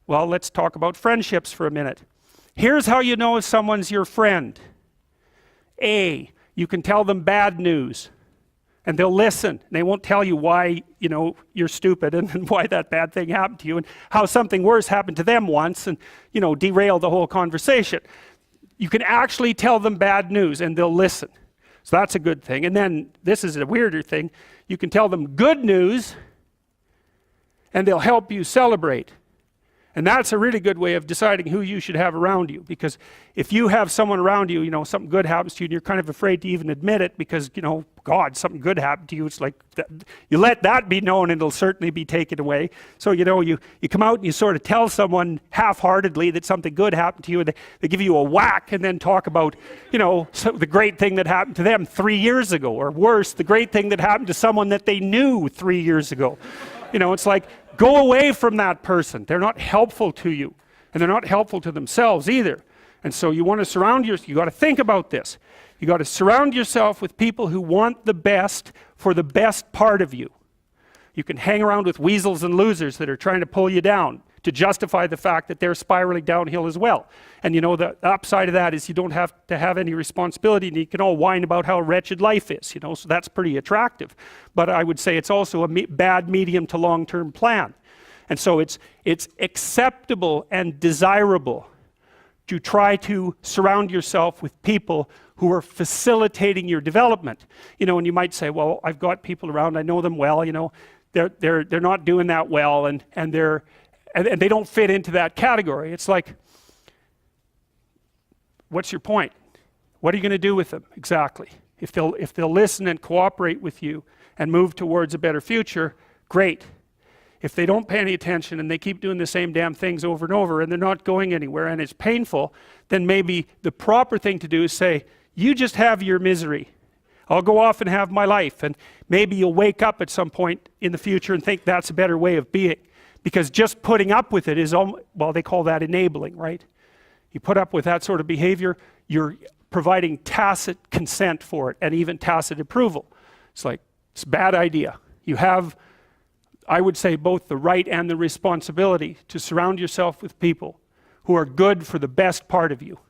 Well, let's talk about friendships for a minute. Here's how you know if someone's your friend. A, you can tell them bad news and they'll listen. They won't tell you why, you're stupid and why that bad thing happened to you and how something worse happened to them once and, derail the whole conversation. You can actually tell them bad news and they'll listen. So that's a good thing. And then this is a weirder thing. You can tell them good news and they'll help you celebrate. And that's a really good way of deciding who you should have around you, because if you have someone around you, something good happens to you and you're kind of afraid to even admit it because, God, something good happened to you. It's like, you let that be known and it'll certainly be taken away. So, you come out and you sort of tell someone half-heartedly that something good happened to you and they give you a whack and then talk about, the great thing that happened to them 3 years ago, or worse, the great thing that happened to someone that they knew 3 years ago. It's like, go away from that person. They're not helpful to you, and they're not helpful to themselves either. And so you want to surround yourself, you got to think about this. You got to surround yourself with people who want the best for the best part of you. You can hang around with weasels and losers that are trying to pull you down to justify the fact that they're spiraling downhill as well. And the upside of that is you don't have to have any responsibility and you can all whine about how wretched life is, so that's pretty attractive. But I would say it's also a bad medium to long-term plan. And so it's acceptable and desirable to try to surround yourself with people who are facilitating your development. And you might say, well, I've got people around, I know them well, they're not doing that well and they don't fit into that category. It's like, what's your point? What are you going to do with them exactly? If they'll listen and cooperate with you and move towards a better future, great. If they don't pay any attention and they keep doing the same damn things over and over and they're not going anywhere and it's painful, then maybe the proper thing to do is say, you just have your misery. I'll go off and have my life. And maybe you'll wake up at some point in the future and think that's a better way of being. Because just putting up with it is, well, they call that enabling, right? You put up with that sort of behavior, you're providing tacit consent for it and even tacit approval. It's like, it's a bad idea. You have, I would say, both the right and the responsibility to surround yourself with people who are good for the best part of you.